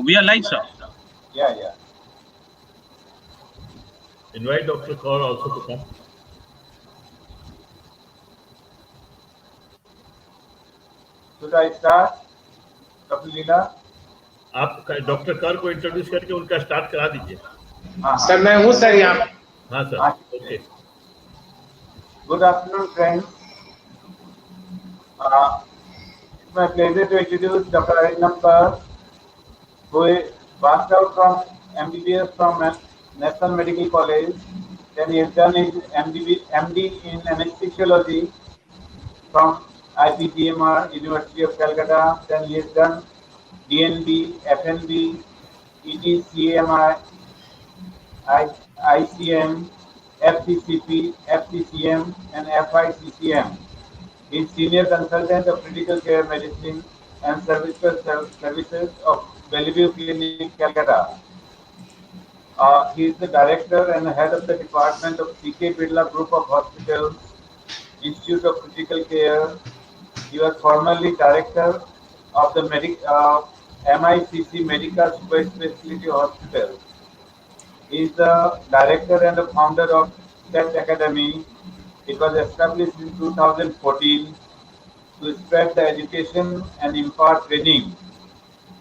We are live, sir. Yeah. Invite Dr. Kaur also to come. Should I start, Dr. Leela? आप doctor कर को introduce करके उनका start करा दीजिए. हाँ सर मैं हूँ सर यहाँ पे. हाँ सर. हाँ, okay. Good afternoon, friends. It's my pleasure to introduce Dr. Arindam Kar, who passed out from MBBS from National Medical College. Then he has done his MD in anesthesiology from IPGMR, University of Calcutta. Then he has done DNB, FNB, EDCMI, ICM, FCCP, FCCM, and FICCM. He is Senior Consultant of Critical Care Medicine and Services of Bellevue Clinic, Calcutta. He is the Director and Head of the Department of C.K. Birla Group of Hospitals, Institute of Critical Care. He was formerly Director of the MICC Medica Super Specialty Hospital. He is the Director and the founder of SET Academy. It was established in 2014 to spread the education and impart training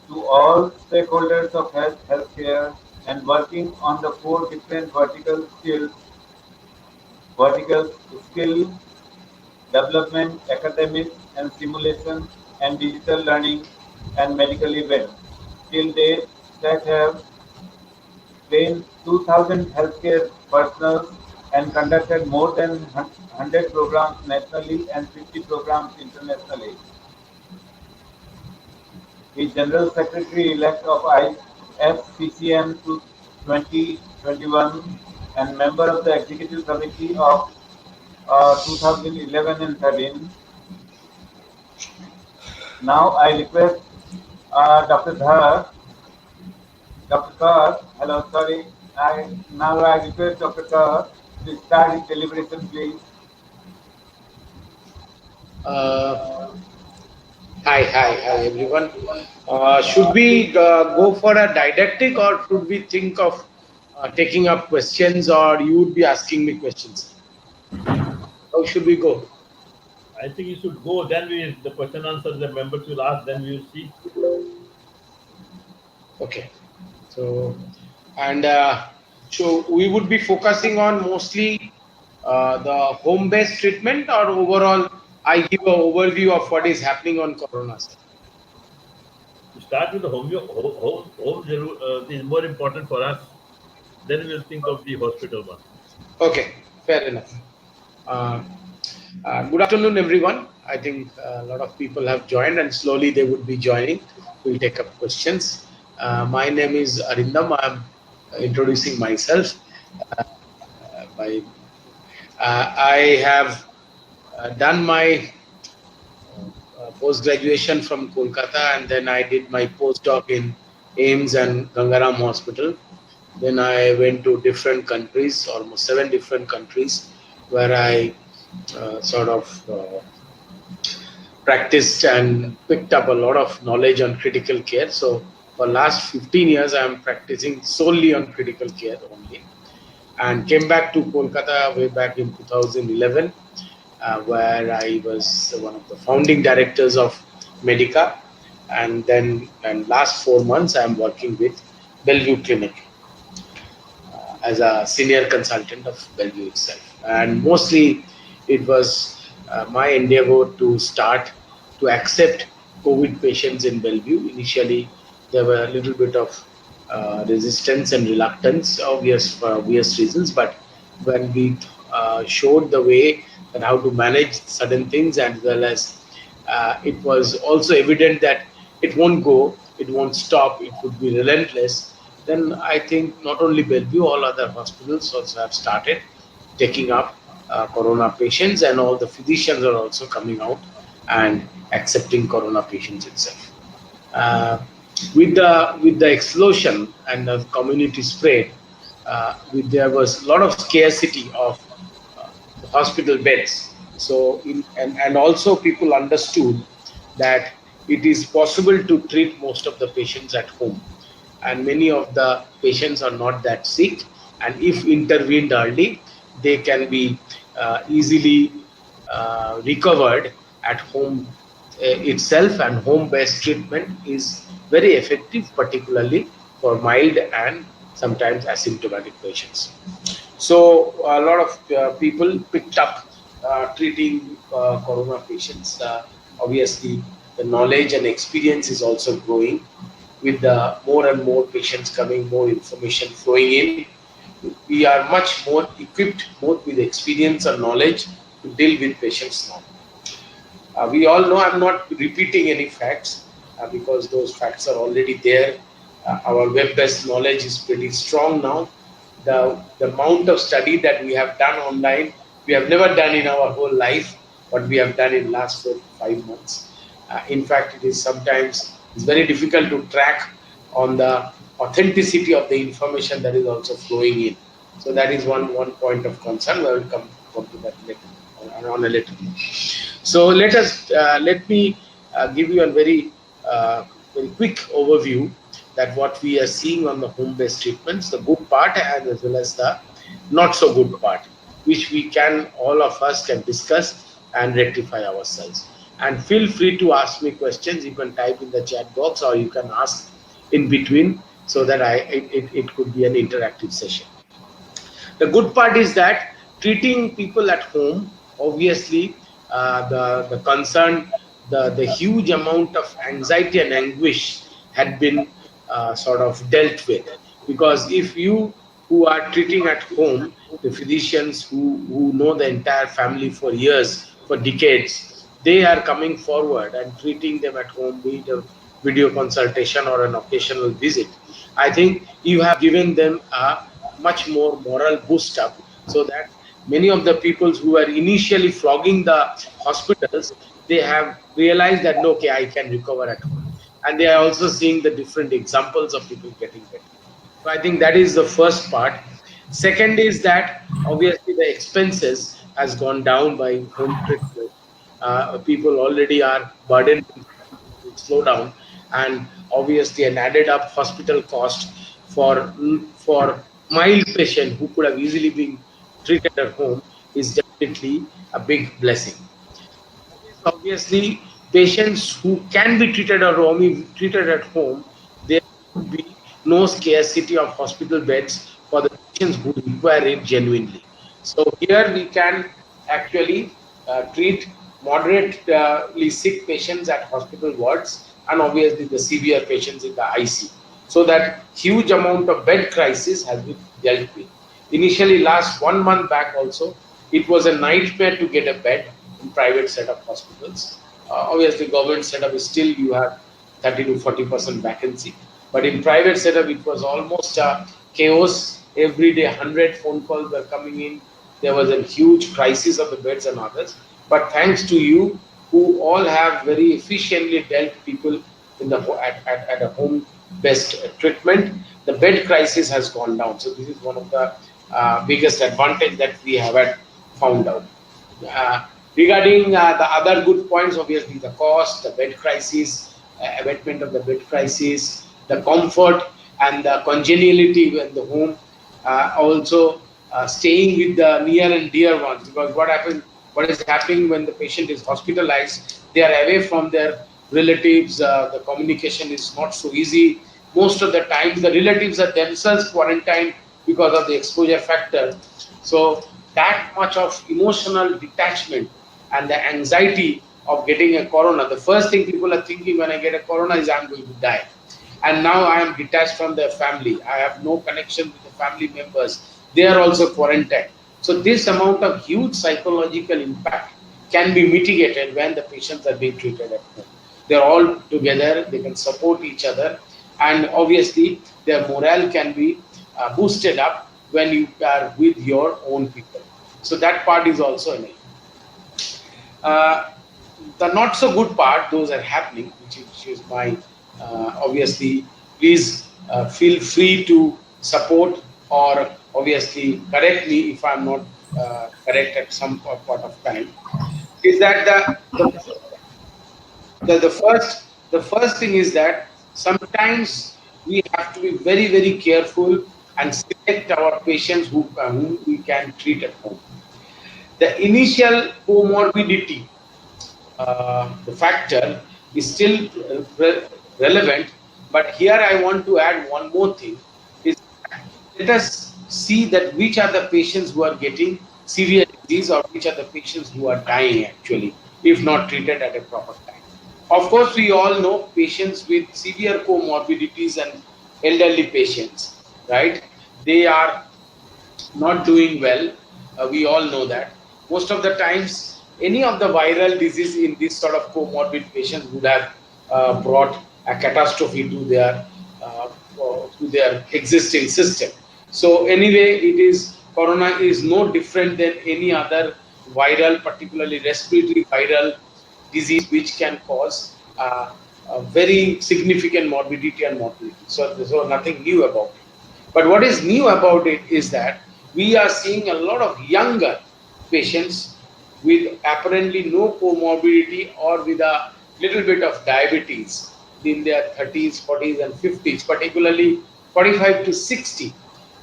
to all stakeholders of healthcare and working on the 4 different vertical skill development, academic and simulation and digital learning and medical events. Till date, SET have trained 2,000 healthcare personnel and conducted more than 100 programs nationally and 50 programs internationally. He is General Secretary-elect of FCCM 2021 and member of the Executive Committee of 2011 and 13. Now I request Dr. Dhar. Dr. Kar, hello, sorry. Now I request Dr. Kar to start his deliberation, please. Hi everyone. Should we go for a didactic or should we think of taking up questions, or you would be asking me questions? How should we go? I think you should go. Then the question answer the members will ask. Then we will see. Okay. So we would be focusing on mostly the home-based treatment, or overall I give an overview of what is happening on Corona. To start with the home is more important for us. Then we will think of the hospital one. Okay, fair enough. Good afternoon, everyone. I think a lot of people have joined and slowly they would be joining. We'll take up questions. My name is Arindam. I'm introducing myself. I have done my post-graduation from Kolkata, and then I did my postdoc in AIIMS and Gangaram Hospital. Then I went to different countries, almost 7 different countries, where I practiced and picked up a lot of knowledge on critical care. So for last 15 years, I am practicing solely on critical care only, and came back to Kolkata way back in 2011, where I was one of the founding directors of Medica, and then last 4 months I am working with Bellevue Clinic as a senior consultant of Bellevue itself. And mostly it was my endeavor to start to accept COVID patients in Bellevue. Initially, there were a little bit of resistance and reluctance, for obvious reasons. But when we showed the way and how to manage certain things, as well as it was also evident that it won't go, it won't stop, it would be relentless, then I think not only Bellevue, all other hospitals also have started taking up Corona patients, and all the physicians are also coming out and accepting Corona patients itself. With the explosion and the community spread, there was a lot of scarcity of hospital beds. So, and also people understood that it is possible to treat most of the patients at home. and many of the patients are not that sick, and if intervened early, they can be easily recovered at home itself, and home-based treatment is very effective, particularly for mild and sometimes asymptomatic patients. So a lot of people picked up treating corona patients. Obviously, the knowledge and experience is also growing with the more and more patients coming, more information flowing in. We are much more equipped, both with experience and knowledge, to deal with patients now. We all know I'm not repeating any facts because those facts are already there. Our web-based knowledge is pretty strong now. The amount of study that we have done online, we have never done in our whole life, but we have done in last 4 to 5 months. In fact, it is sometimes it's very difficult to track on the authenticity of the information that is also flowing in. So that is one point of concern. We will come to that later on a little bit. So let me give you a very quick overview that what we are seeing on the home-based treatments, the good part and as well as the not so good part, which we can, all of us can discuss and rectify ourselves. And feel free to ask me questions. You can type in the chat box or you can ask in between, so that it could be an interactive session. The good part is that treating people at home, obviously, the concern, the huge amount of anxiety and anguish had been sort of dealt with. Because if you who are treating at home, the physicians who know the entire family for years, for decades, they are coming forward and treating them at home, be it a video consultation or an occasional visit. I think you have given them a much more moral boost up, so that many of the people who were initially flogging the hospitals, they have realized that no, okay, I can recover at home, and they are also seeing the different examples of people getting better. So I think that is the first part. Second is that obviously the expenses has gone down by home treatment. People already are burdened with slowdown, and obviously an added up hospital cost for mild patient who could have easily been treated at home is definitely a big blessing. Obviously, patients who can be treated at home, there would be no scarcity of hospital beds for the patients who require it genuinely. So here we can actually treat moderately sick patients at hospital wards, and obviously the severe patients in the IC. So that huge amount of bed crisis has been dealt with. Initially, last 1 month back also, it was a nightmare to get a bed in private setup hospitals. Obviously, government setup is still, you have 30 to 40% vacancy. But in private setup, it was almost chaos. Every day, 100 phone calls were coming in. There was a huge crisis of the beds and others. But thanks to you, who all have very efficiently dealt people in the at a home-based treatment, the bed crisis has gone down. So this is one of the biggest advantage that we have found out. Regarding the other good points, obviously the cost, the bed crisis, abatement of the bed crisis, the comfort and the congeniality in the home, also staying with the near and dear ones. Because what is happening when the patient is hospitalized, they are away from their relatives, the communication is not so easy. Most of the time, the relatives are themselves quarantined because of the exposure factor. So that much of emotional detachment and the anxiety of getting a corona, the first thing people are thinking when I get a corona is I'm going to die. And now I am detached from their family. I have no connection with the family members. They are also quarantined. So this amount of huge psychological impact can be mitigated when the patients are being treated at home. They're all together, they can support each other, and obviously their morale can be boosted up when you are with your own people. So that part is also an the not so good part, those are happening, which is my obviously, please feel free to support or obviously correct me if I'm not correct at some point of time. Is that the first thing is that sometimes we have to be very, very careful and select our patients whom we can treat at home. The initial comorbidity, the factor is still relevant, but here I want to add one more thing. Is let us see that which are the patients who are getting severe disease or which are the patients who are dying actually if not treated at a proper time. Of course, we all know patients with severe comorbidities and elderly patients, right? They are not doing well. We all know that. Most of the times, any of the viral disease in this sort of comorbid patients would have brought a catastrophe uh, to their existing system. So anyway, it is corona is no different than any other viral, particularly respiratory viral disease, which can cause a very significant morbidity and mortality. So nothing new about it. But what is new about it is that we are seeing a lot of younger patients with apparently no comorbidity or with a little bit of diabetes in their 30s, 40s, and 50s, particularly 45 to 60,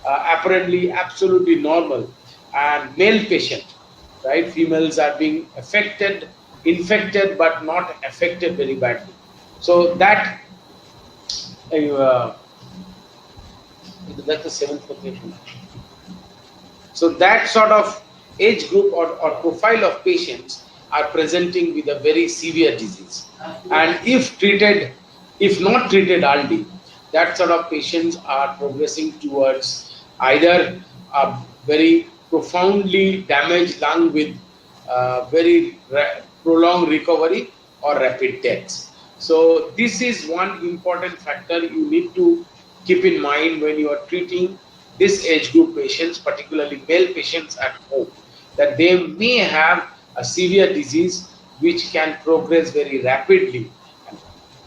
apparently absolutely normal. And male patient, right? Females are being infected, but not affected very badly. So uh, that's the seventh location. So that sort of age group or profile of patients are presenting with a very severe disease. And if not treated early, that sort of patients are progressing towards either a very profoundly damaged lung with very prolonged recovery or rapid deaths. So this is one important factor you need to keep in mind when you are treating this age group patients, particularly male patients at home, that they may have a severe disease which can progress very rapidly.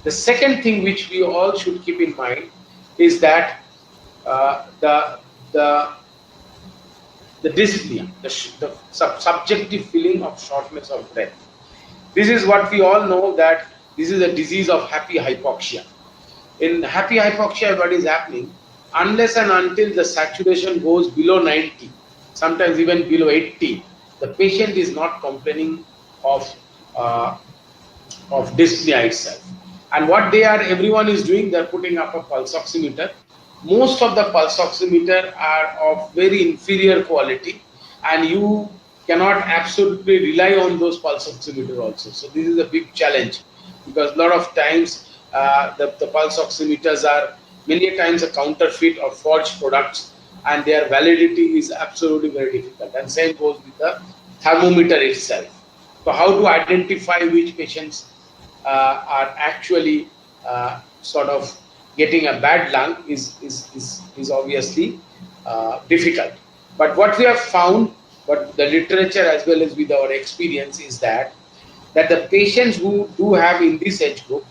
The second thing which we all should keep in mind is that uh, the the the dyspnea, the subjective feeling of shortness of breath. This is what we all know, that this is a disease of happy hypoxia. In happy hypoxia, what is happening? Unless and until the saturation goes below 90, sometimes even below 80, the patient is not complaining of uh, dyspnea itself. And what everyone is doing, they're putting up a pulse oximeter. Most of the pulse oximeter are of very inferior quality, and you cannot absolutely rely on those pulse oximeter also. So this is a big challenge, because a lot of times the pulse oximeters are many times a counterfeit or forged products, and their validity is absolutely very difficult. And same goes with the thermometer itself. So how to identify which patients are actually sort of getting a bad lung is obviously difficult. But what we have found, but the literature as well as with our experience, is that the patients who do have in this age group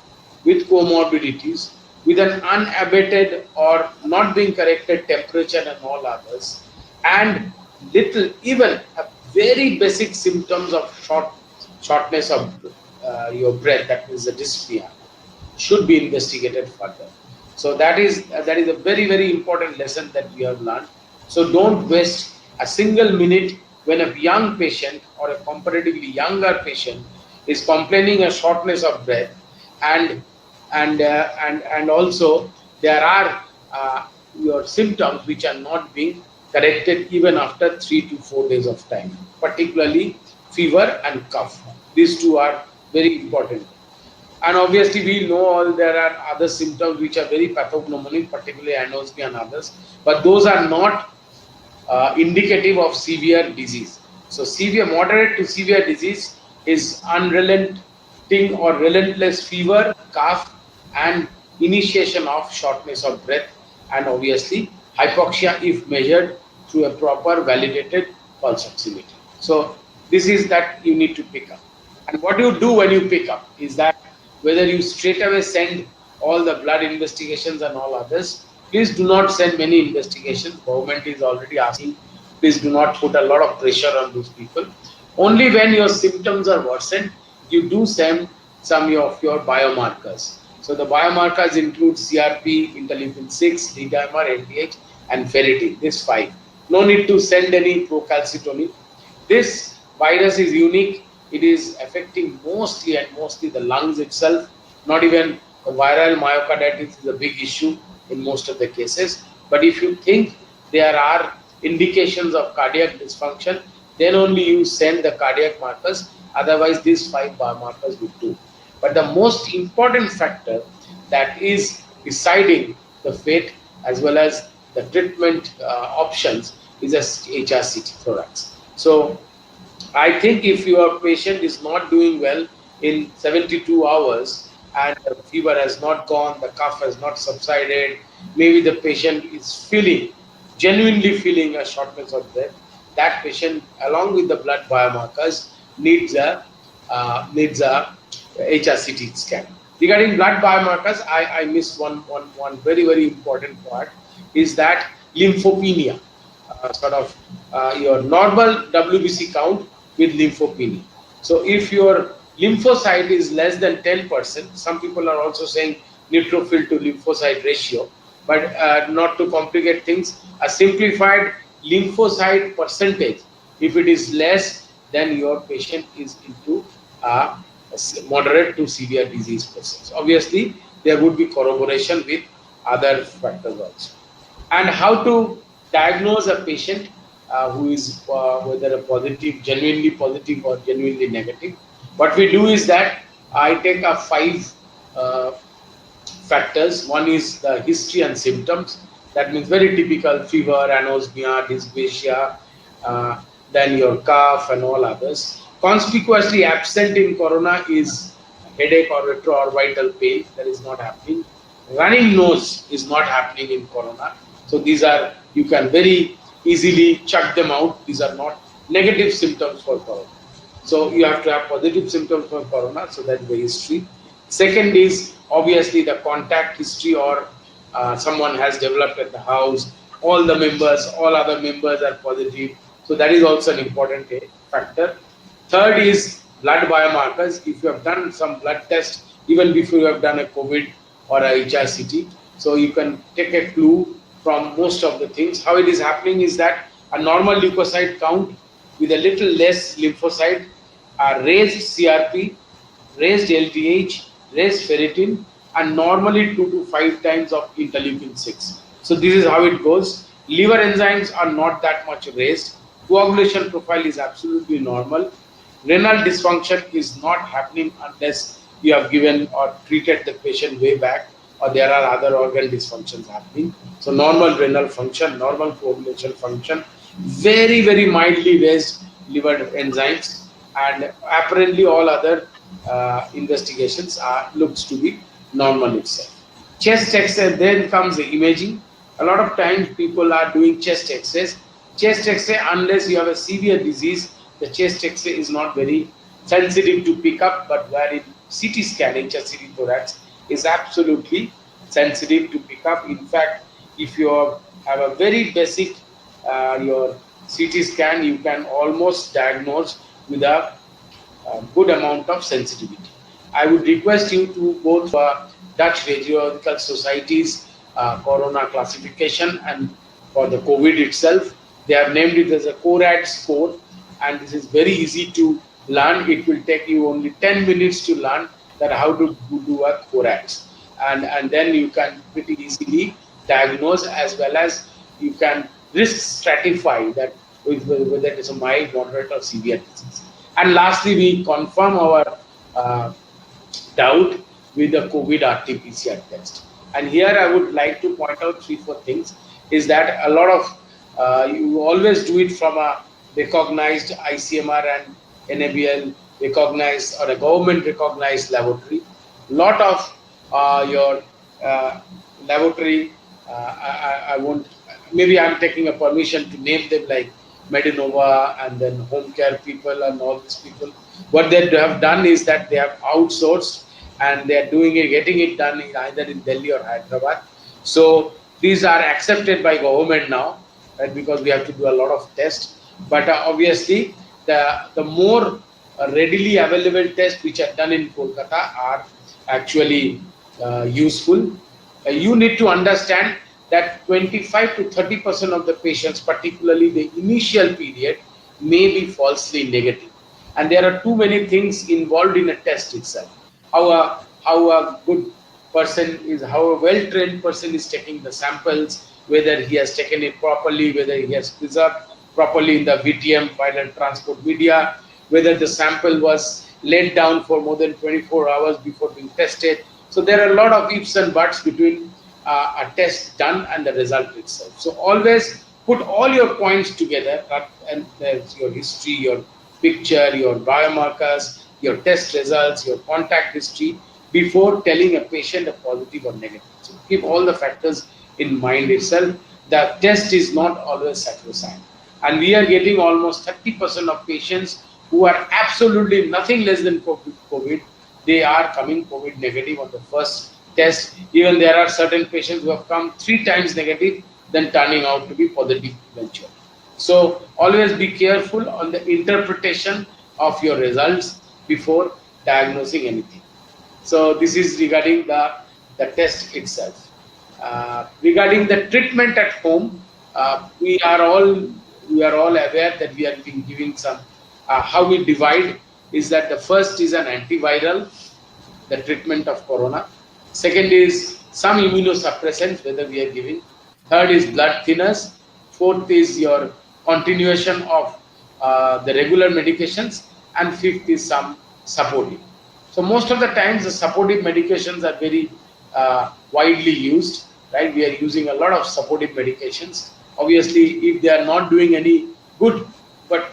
with comorbidities, with an unabated or not being corrected temperature and all others, and little, even a very basic symptoms of shortness of your breath, that is the dyspnea, should be investigated further. So that is a very, very important lesson that we have learned. So don't waste a single minute when a young patient or a comparatively younger patient is complaining of shortness of breath, and and also there are your symptoms which are not being corrected even after 3 to 4 days of time, particularly fever and cough. These two are very important. And obviously, we know all there are other symptoms which are very pathognomonic, particularly anosmia and others, but those are not indicative of severe disease. So, moderate to severe disease is unrelenting or relentless fever, cough, and initiation of shortness of breath, and obviously hypoxia if measured through a proper validated pulse oximeter. So, this is that you need to pick up. And what you do when you pick up is that whether you straight away send all the blood investigations and all others, please do not send many investigations. Government is already asking, please do not put a lot of pressure on those people. Only when your symptoms are worsened, you do send some of your biomarkers. So the biomarkers include CRP, interleukin 6, D-dimer, LDH, and ferritin. This 5. No need to send any procalcitonin. This virus is unique. It is affecting mostly the lungs itself. Not even the viral myocarditis is a big issue in most of the cases. But if you think there are indications of cardiac dysfunction, then only you send the cardiac markers. Otherwise, these 5 biomarkers will do. But the most important factor that is deciding the fate as well as the treatment options is a HRCT thorax. So I think if your patient is not doing well in 72 hours and the fever has not gone, the cough has not subsided, maybe the patient is genuinely feeling a shortness of breath, that patient, along with the blood biomarkers, needs a HRCT scan. Regarding blood biomarkers, I missed one very important part, is that lymphopenia, your normal WBC count with lymphopenia. So if your lymphocyte is less than 10%, some people are also saying neutrophil to lymphocyte ratio, but not to complicate things, a simplified lymphocyte percentage, if it is less, then your patient is into a moderate to severe disease process. Obviously, there would be corroboration with other factors also. And how to diagnose a patient who is whether a genuinely positive or genuinely negative. What we do is that I take a 5 factors. One is the history and symptoms. That means very typical fever, anosmia, dysgeusia, then your cough and all others. Conspicuously absent in corona is headache or retroorbital pain. That is not happening. Running nose is not happening in corona. So these are, you can very easily check them out. These are not negative symptoms for corona. So you have to have positive symptoms for corona. So that is the history. Second is obviously the contact history, or someone has developed at the house. All the members, all other members are positive. So that is also an important factor. Third is blood biomarkers. If you have done some blood test even before you have done a COVID or a HRCT, so you can take a clue from most of the things. How it is happening is that a normal leukocyte count with a little less lymphocyte, raised CRP, raised LDH, raised ferritin, and normally 2 to 5 times of interleukin 6. So this is how it goes. Liver enzymes are not that much raised. Coagulation profile is absolutely normal. Renal dysfunction is not happening unless you have given or treated the patient way back, or there are other organ dysfunctions happening. So normal renal function, normal coagulation function, very mildly raised liver enzymes, and apparently all other investigations looks to be normal itself. Chest X-ray, then comes the imaging. A lot of times people are doing chest X-rays. Chest X-ray, unless you have a severe disease, the chest X-ray is not very sensitive to pick up, but where in CT scan, HRCT thorax is absolutely sensitive to pick up. In fact, if you have a very basic your CT scan, you can almost diagnose with a good amount of sensitivity. I would request you to go to Dutch Radiological Society's corona classification, and for the COVID itself, they have named it as a CORAD score, and this is very easy to learn. It will take you only 10 minutes to learn that how to do a CORAD, and then you can pretty easily diagnose, as well as you can risk stratify that whether it is a mild, moderate, or severe disease. And lastly, we confirm our doubt with the COVID RT-PCR test. And here I would like to point out 3-4 things. Is that a lot of you always do it from a recognized ICMR and NABL recognized or a government recognized laboratory. Lot of your laboratory, I won't, maybe I'm taking a permission to name them, like Medinova and then Home Care people and all these people. What they have done is that they have outsourced, and they are doing it, getting it done either in Delhi or Hyderabad. So these are accepted by government now, right? Because we have to do a lot of tests. But obviously, the more readily available tests which are done in Kolkata are actually useful. You need to understand that 25 to 30% of the patients, particularly the initial period, may be falsely negative. And there are too many things involved in a test itself. How a good person is, how a well-trained person is taking the samples, whether he has taken it properly, whether he has preserved properly in the VTM, viral transport media, whether the sample was laid down for more than 24 hours before being tested. So there are a lot of ifs and buts between a test done and the result itself. So always put all your points together, and there's your history, your picture, your biomarkers, your test results, your contact history, before telling a patient a positive or negative. So keep all the factors in mind itself. The test is not always sacrosanct. And we are getting almost 30% of patients who are absolutely nothing less than COVID. They are coming COVID negative on the first test. Even there are certain patients who have come 3 times negative, then turning out to be positive eventually. So always be careful on the interpretation of your results before diagnosing anything. So this is regarding the test itself. Regarding the treatment at home, we are all aware that we are giving some. How we divide is that the first is an antiviral, the treatment of corona. Second is some immunosuppressants, whether we are giving. Third is blood thinners. Fourth is your continuation of the regular medications, and fifth is some supportive. So most of the times the supportive medications are very widely used, right? We are using a lot of supportive medications. Obviously, if they are not doing any good, but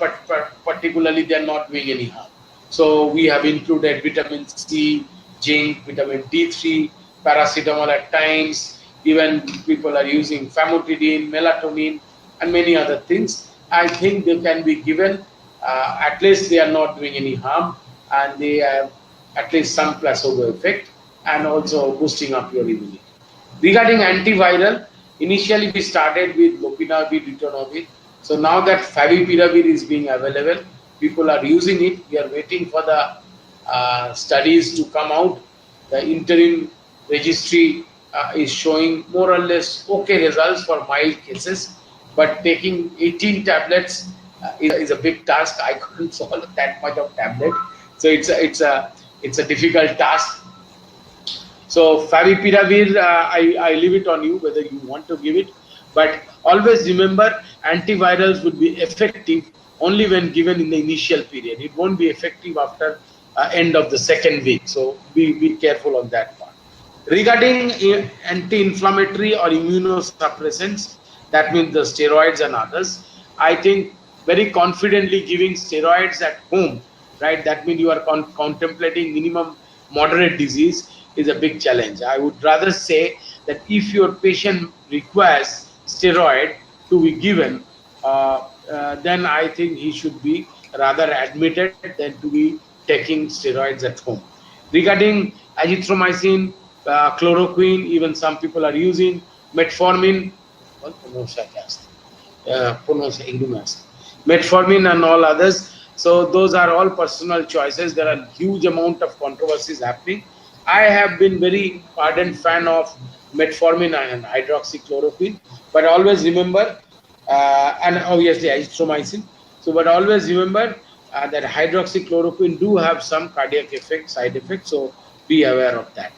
particularly they are not doing any harm. So we have included vitamin C, zinc, vitamin D3, paracetamol at times. Even people are using famotidine, melatonin, and many other things. I think they can be given. At least they are not doing any harm, and they have at least some placebo effect, and also boosting up your immunity. Regarding antiviral, initially we started with lopinavir, ritonavir. So now that favipiravir is being available, people are using it. We are waiting for the studies to come out. The interim registry is showing more or less okay results for mild cases, but taking 18 tablets is a big task. I couldn't swallow that much of tablet, so it's a difficult task. So favipiravir, I leave it on you whether you want to give it, but always remember antivirals would be effective only when given in the initial period. It won't be effective after end of the second week. So be careful on that part. Regarding anti-inflammatory or immunosuppressants, that means the steroids and others, I think very confidently giving steroids at home, right? That means you are contemplating minimum moderate disease is a big challenge. I would rather say that if your patient requires steroid to be given, then I think he should be rather admitted than to be taking steroids at home. Regarding azithromycin, chloroquine, even some people are using metformin, metformin and all others. So those are all personal choices. There are huge amount of controversies happening. I have been very ardent fan of metformin and hydroxychloroquine, but always remember, and obviously azithromycin. So, but always remember that hydroxychloroquine do have some cardiac effects, side effects. So be aware of that.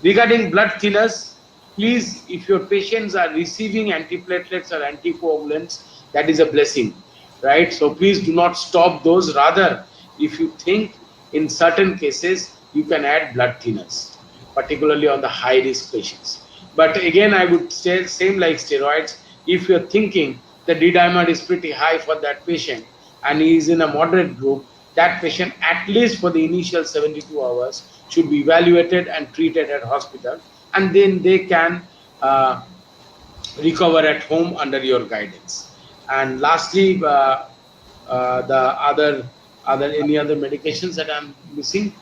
Regarding blood thinners, please, if your patients are receiving antiplatelets or anticoagulants, that is a blessing, right? So please do not stop those. Rather, if you think in certain cases, you can add blood thinners, particularly on the high risk patients. But again, I would say same like steroids. If you're thinking the D-dimer is pretty high for that patient and he is in a moderate group, that patient, at least for the initial 72 hours, should be evaluated and treated at hospital, and then they can recover at home under your guidance. And lastly, the any other medications that I'm missing?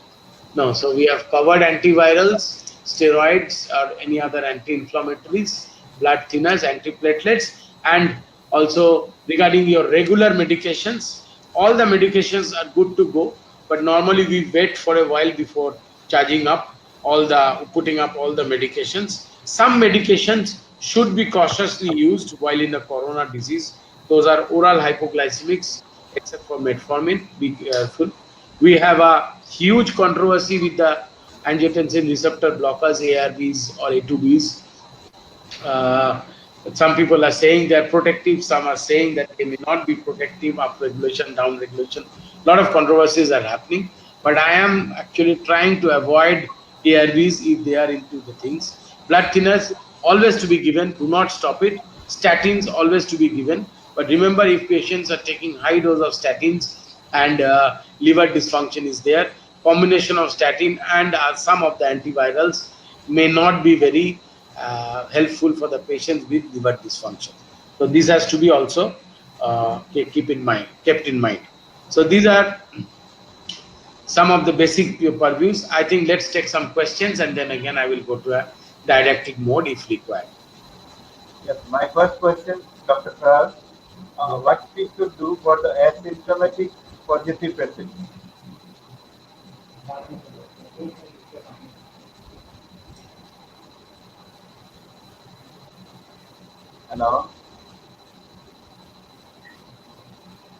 No. So we have covered antivirals, steroids, or any other anti-inflammatories, blood thinners, antiplatelets, and also regarding your regular medications. All the medications are good to go, but normally we wait for a while before charging up. putting up all the medications. Some medications should be cautiously used while in the corona disease. Those are oral hypoglycemics, except for metformin. Be careful. We have a huge controversy with the angiotensin receptor blockers, ARBs or A2Bs. Some people are saying they're protective, some are saying that they may not be protective, up regulation, down regulation. A lot of controversies are happening, but I am actually trying to avoid ARBs if they are into the things. Blood thinners always to be given, do not stop it. Statins always to be given, but remember, if patients are taking high dose of statins and liver dysfunction is there, combination of statin and some of the antivirals may not be very helpful for the patients with liver dysfunction. So this has to be also kept in mind. So these are some of the basic purviews. I think let's take some questions, and then again I will go to a didactic mode if required. Yes, my first question, Dr. Sir, what we should do for the asymptomatic positive patient? Hello?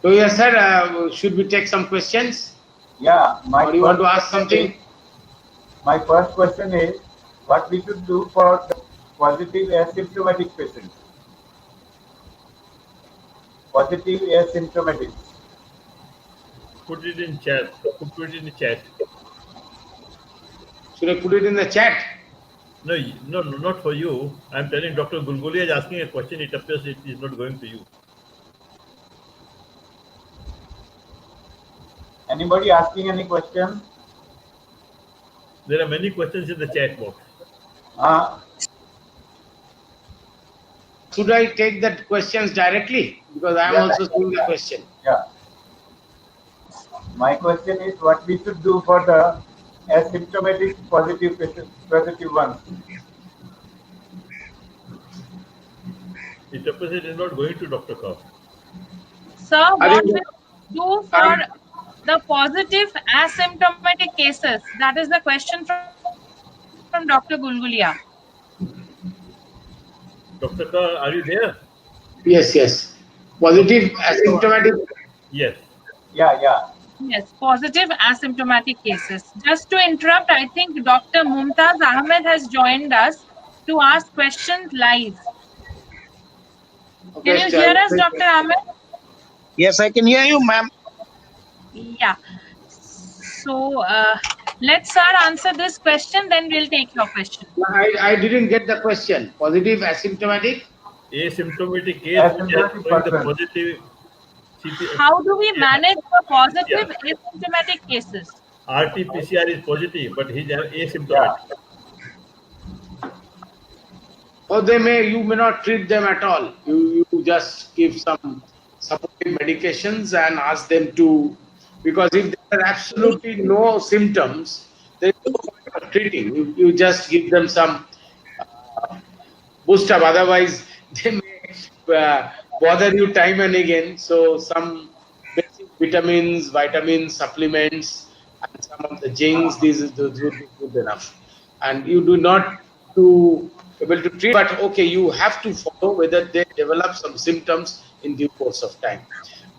So yes, sir, should we take some questions? Yeah, Or you want to ask something? My first question is, what we should do for the positive asymptomatic patient? Positive asymptomatic. Put it in chat. Put it in the chat. Should I put it in the chat? No, not for you. I'm telling Dr. Gulgulia is asking a question. It appears it is not going to you. Anybody asking any question? There are many questions in the chat box. Should I take that questions directly? Because I am also seeing the question. Yeah. My question is, what we should do for the asymptomatic positive ones? It appears it is not going to Dr. Kaur. Sir, what will do for the positive asymptomatic cases? That is the question from Dr. Gulgulia. Dr. Kaur, are you there? Yes. Positive asymptomatic. Yes. Yeah. Yes, positive asymptomatic cases. Just to interrupt, I think Dr. Mumtaz Ahmed has joined us to ask questions live. Okay, Can you hear us, Dr. Ahmed? Yes, I can hear you, ma'am. Yeah. So, let sir answer this question, then we'll take your question. I didn't get the question. Positive asymptomatic? Asymptomatic case, the positive. How do we manage the positive asymptomatic cases? RT-PCR is positive, but he's asymptomatic. Or you may not treat them at all. You just give some supportive medications and ask them to, because if there are absolutely no symptoms, there is no point of treating. You just give them some boost up. Otherwise, they may bother you time and again. So some basic vitamins, supplements, and some of the zincs, those would be good enough. And you do not able to treat, but okay, you have to follow whether they develop some symptoms in due course of time.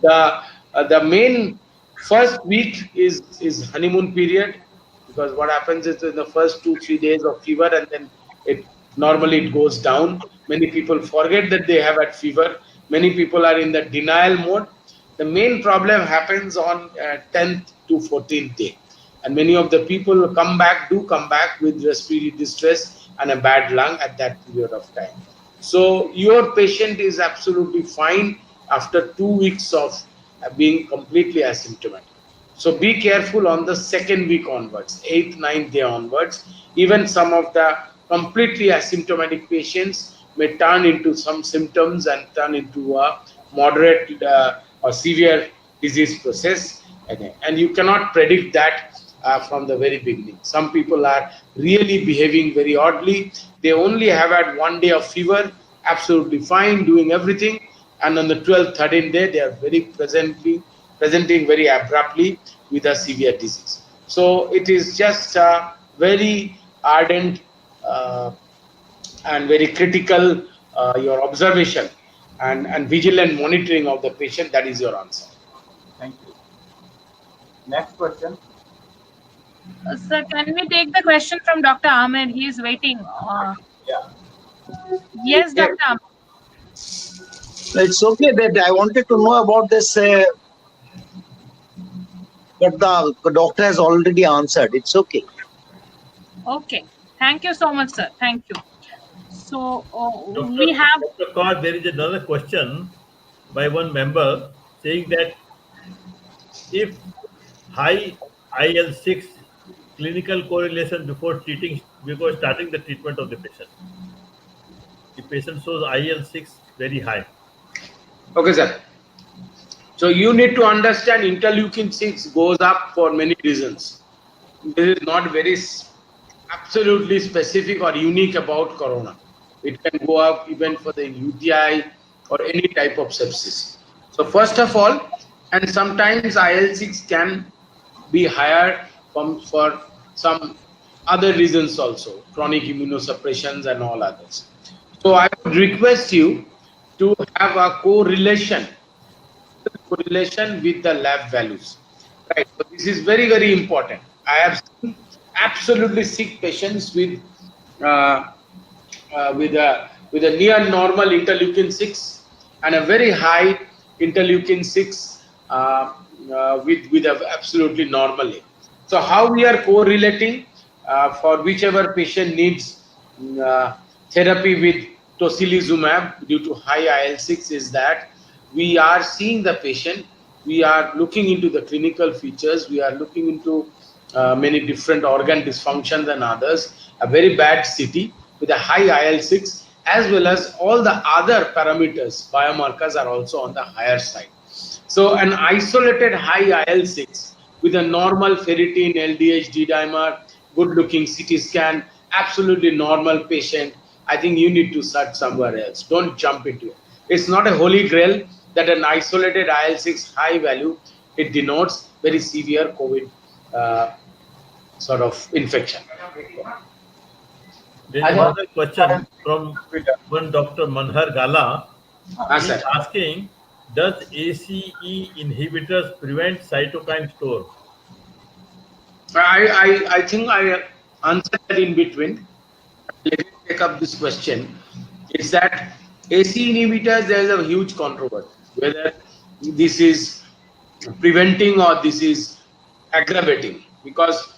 The main first week is honeymoon period, because what happens is in the first 2-3 days of fever, and then it normally goes down. Many people forget that they have had fever. Many people are in the denial mode. The main problem happens on 10th to 14th day, and many of the people do come back with respiratory distress and a bad lung at that period of time. So your patient is absolutely fine after 2 weeks of being completely asymptomatic. So be careful on the second week onwards, 8th, 9th day onwards. Even some of the completely asymptomatic patients may turn into some symptoms and turn into a moderate or severe disease process. And you cannot predict that from the very beginning. Some people are really behaving very oddly. They only have had 1 day of fever, absolutely fine, doing everything, and on the 12th, 13th day, they are very presenting very abruptly with a severe disease. So it is just very ardent and very critical your observation and vigilant monitoring of the patient, that is your answer. Thank you. Next question. Sir, can we take the question from Dr. Ahmed? He is waiting. Yeah. Yes, Dr. Ahmed. It's okay that I wanted to know about this, but the doctor has already answered. It's okay. Okay. Thank you so much, sir. Thank you. So we have. Dr. Kaur, there is another question by one member saying that if high IL-6 clinical correlation before starting the treatment of the patient, the patient shows IL-6 very high. Okay, sir. So you need to understand interleukin 6 goes up for many reasons. This is not very absolutely specific or unique about corona. It can go up even for the UTI or any type of sepsis. So first of all, and sometimes IL-6 can be higher for some other reasons also, chronic immunosuppressions and all others. So I would request you to have a correlation with the lab values, right? So this is very, very important. I have seen absolutely sick patients with a near normal interleukin 6 and a very high interleukin 6 with a absolutely normal. So how we are correlating for whichever patient needs therapy with tocilizumab due to high IL-6 is that we are seeing the patient, we are looking into the clinical features, we are looking into many different organ dysfunctions and others, a very bad CT with a high IL-6, as well as all the other parameters, biomarkers are also on the higher side. So an isolated high IL-6 with a normal ferritin, LDH, D-dimer, good looking CT scan, absolutely normal patient, I think you need to search somewhere else. Don't jump into it. It's not a holy grail that an isolated IL-6 high value, it denotes very severe COVID sort of infection. There is another question from one Dr. Manhar Gala. He is asking, does ACE inhibitors prevent cytokine storm? I think I answered that in between. Let me take up this question. It's that ACE inhibitors, there is a huge controversy whether this is preventing or this is aggravating, because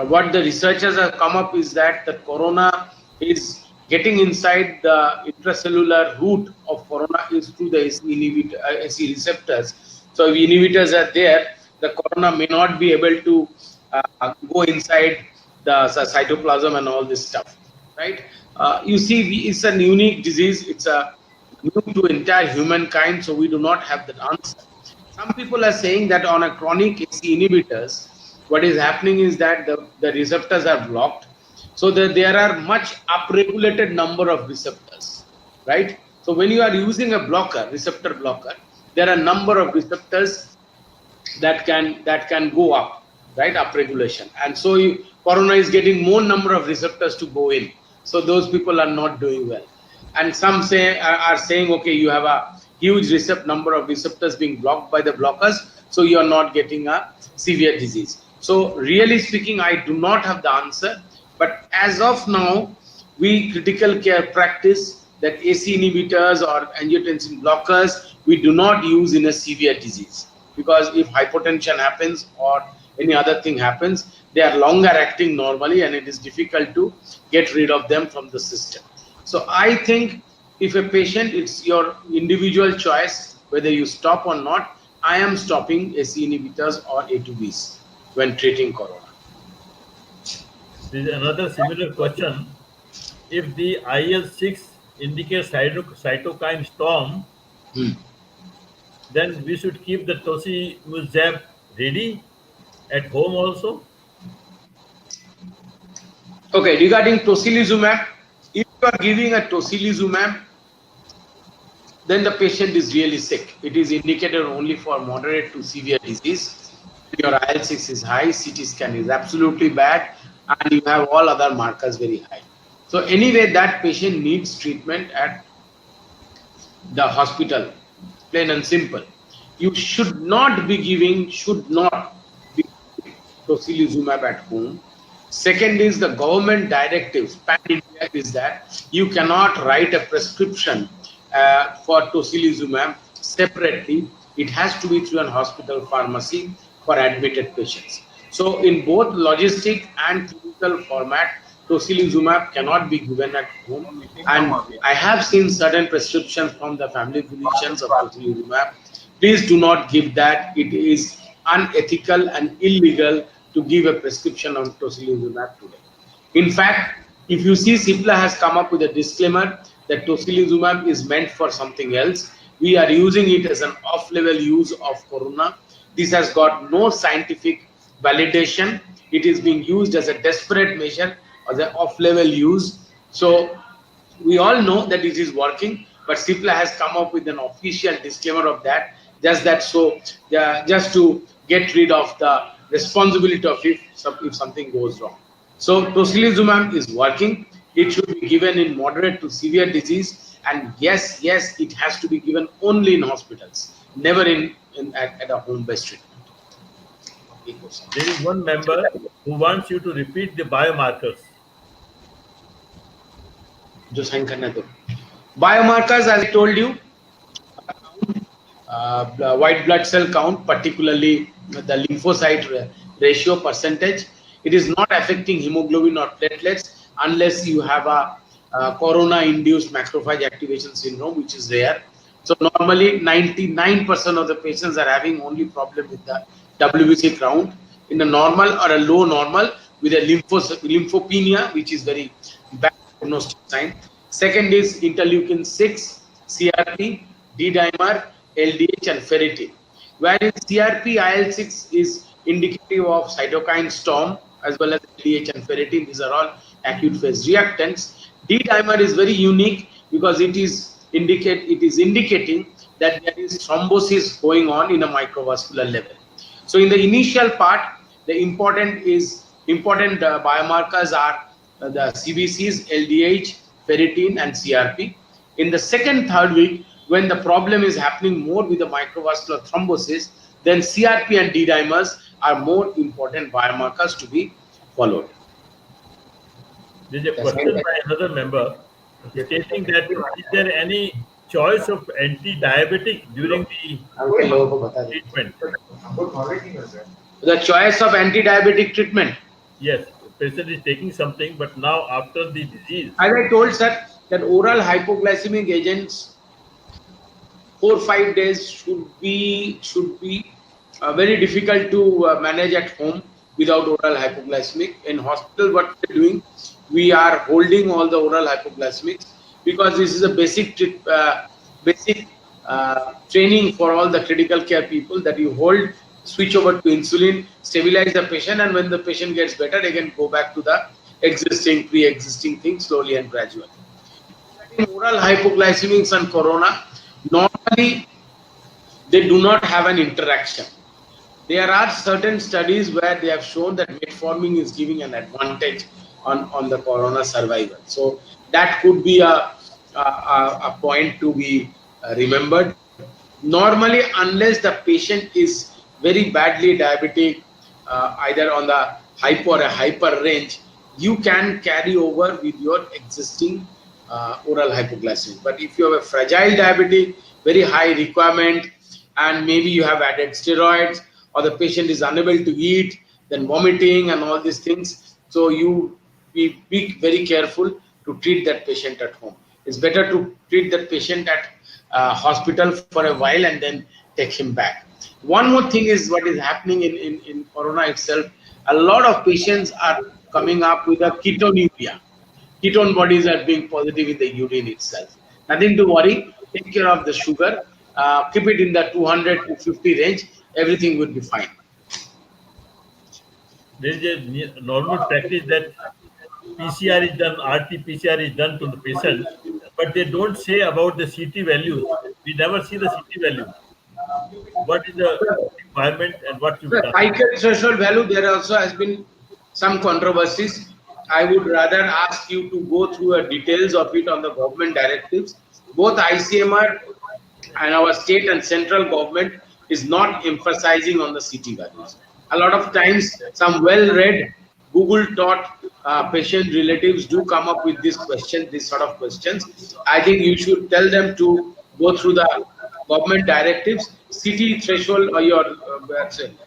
what the researchers have come up is that the corona is getting inside the intracellular route of corona is through the ACE receptors. So if inhibitors are there, the corona may not be able to go inside the cytoplasm and all this stuff, right? You see, it's a unique disease. It's a new to entire humankind, so we do not have that answer. Some people are saying that on a chronic ACE inhibitors, what is happening is that the receptors are blocked, so that there are much upregulated number of receptors, right? So when you are using a blocker, receptor blocker, there are a number of receptors that can go up, right? Upregulation, and so corona is getting more number of receptors to go in. So those people are not doing well. And some are saying, okay, you have a huge number of receptors being blocked by the blockers, so you are not getting a severe disease. So really speaking, I do not have the answer. But as of now, we critical care practice that ACE inhibitors or angiotensin blockers, we do not use in a severe disease. Because if hypotension happens or any other thing happens, they are longer acting normally and it is difficult to get rid of them from the system. So I think if a patient, it's your individual choice whether you stop or not. I am stopping ACE inhibitors or A2Bs when treating corona. There is another similar question. If the IL-6 indicates cytokine storm, then we should keep the tocilizumab ready at home also? Okay, regarding tocilizumab, if you are giving a tocilizumab, then the patient is really sick. It is indicated only for moderate to severe disease. Your IL-6 is high, CT scan is absolutely bad, and you have all other markers very high. So anyway, that patient needs treatment at the hospital, plain and simple. You should not be giving tocilizumab at home. Second is the government directive, pan India, is that you cannot write a prescription for tocilizumab separately. It has to be through an hospital pharmacy for admitted patients. So in both logistic and clinical format, tocilizumab cannot be given at home. And I have seen certain prescriptions from the family physicians of tocilizumab. Please do not give that. It is unethical and illegal to give a prescription on tocilizumab today. In fact, if you see, Cipla has come up with a disclaimer that tocilizumab is meant for something else. We are using it as an off-label use of corona. This has got no scientific validation. It is being used as a desperate measure, as an off-label use. So we all know that it is working, but Cipla has come up with an official disclaimer of that, just to get rid of the responsibility of if something goes wrong. So tocilizumab is working. It should be given in moderate to severe disease, and yes, it has to be given only in hospitals, never at a home-based treatment. There is one member who wants you to repeat the biomarkers. जो sign करना है तो biomarkers, as I told you, white blood cell count, particularly the lymphocyte ratio percentage. It is not affecting hemoglobin or platelets unless you have a corona-induced macrophage activation syndrome, which is rare. So normally 99% of the patients are having only problem with the WBC count in a normal or a low normal with a lymphopenia, which is very bad prognostic sign. Second is interleukin 6, CRP, D-dimer, LDH, and ferritin. Whereas CRP, IL-6 is indicative of cytokine storm, as well as LDH and ferritin. These are all acute phase reactants. D-dimer is very unique because it is indicating that there is thrombosis going on in a microvascular level. So in the initial part, the important biomarkers are the CBCs, LDH, ferritin, and CRP. In the second, third week, when the problem is happening more with the microvascular thrombosis, then CRP and D-dimers are more important biomarkers to be followed. There is a question by another member stating that is there any choice of anti-diabetic during the treatment? The choice of anti-diabetic treatment? Yes, the patient is taking something, but now after the disease. As I told, sir, that oral hypoglycemic agents 4 or 5 days should be very difficult to manage at home without oral hypoglycemic. In hospital, what we're doing, we are holding all the oral hypoglycemics because this is a basic training for all the critical care people, that you hold, switch over to insulin, stabilize the patient, and when the patient gets better, they can go back to the pre-existing thing slowly and gradually. Oral hypoglycemics and corona, normally they do not have an interaction. There are certain studies where they have shown that metformin is giving an advantage on the corona survival. So that could be a point to be remembered. Normally, unless the patient is very badly diabetic, either on the hypo or a hyper range, you can carry over with your existing oral hypoglycemic. But if you have a fragile diabetic, very high requirement, and maybe you have added steroids, or the patient is unable to eat, then vomiting and all these things, so you be very careful to treat that patient at home. It's better to treat that patient at hospital for a while and then take him back. One more thing is what is happening in corona itself. A lot of patients are coming up with a ketonuria. Ketone bodies are being positive in the urine itself. Nothing to worry. Take care of the sugar. Keep it in the 200 to 50 range. Everything will be fine. There is a normal practice that PCR is done, RT-PCR is done to the patient, but they don't say about the CT values. We never see the CT value. What is the requirement and what you've done? The cycle threshold value, there also has been some controversies. I would rather ask you to go through the details of it on the government directives. Both ICMR and our state and central government is not emphasizing on the CT values. A lot of times, some well-read, Google-taught patient relatives do come up with this question, this sort of questions. I think you should tell them to go through the government directives. CT threshold or your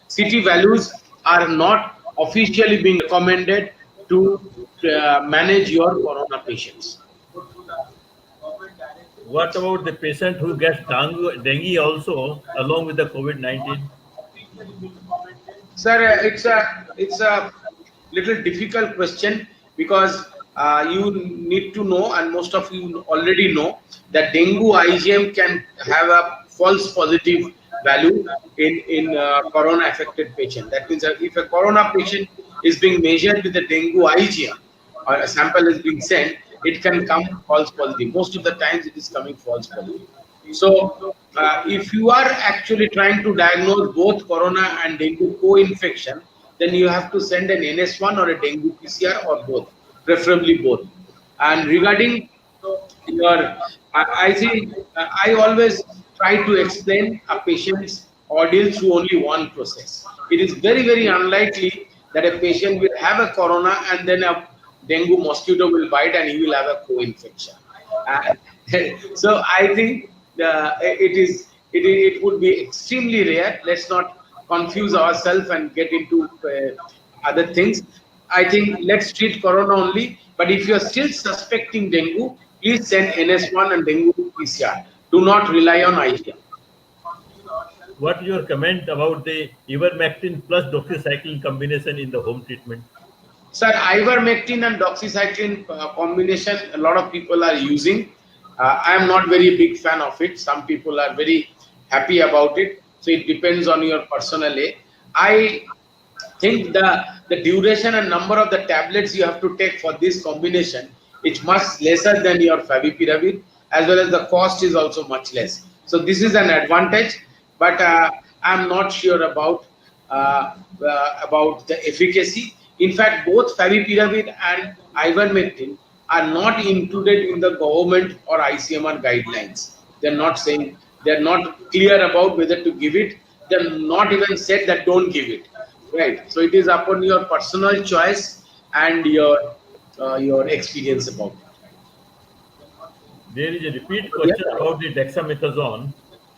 CT values are not officially being recommended to manage your corona patients. What about the patient who gets dengue also along with the COVID-19? Sir, it's a little difficult question because you need to know, and most of you already know, that dengue IgM can have a false positive value in corona affected patient. That means that if a corona patient is being measured with the dengue IgM or a sample is being sent, it can come false positive. Most of the times it is coming false positive. So if you are actually trying to diagnose both corona and dengue co-infection, then you have to send an NS1 or a dengue PCR or both, preferably both. And regarding your, I think I always try to explain a patient's ordeal through only one process. It is very, very unlikely that a patient will have a corona and then a dengue mosquito will bite and he will have a co-infection. So I think it would be extremely rare. Let's not confuse ourselves and get into other things. I think let's treat corona only. But if you are still suspecting dengue, please send NS1 and dengue PCR. Do not rely on IgM. What is your comment about the ivermectin plus doxycycline combination in the home treatment? Sir, ivermectin and doxycycline combination, a lot of people are using. I am not very big fan of it. Some people are very happy about it. So it depends on your personal A. I think the duration and number of the tablets you have to take for this combination is much lesser than your favipiravir, as well as the cost is also much less. So this is an advantage, but I'm not sure about the efficacy. In fact, both favipiravir and ivermectin are not included in the government or ICMR guidelines. They're not saying, they're not clear about whether to give it. They're not even said that don't give it, right? So it is upon your personal choice and your experience about it. There is a repeat question about the dexamethasone.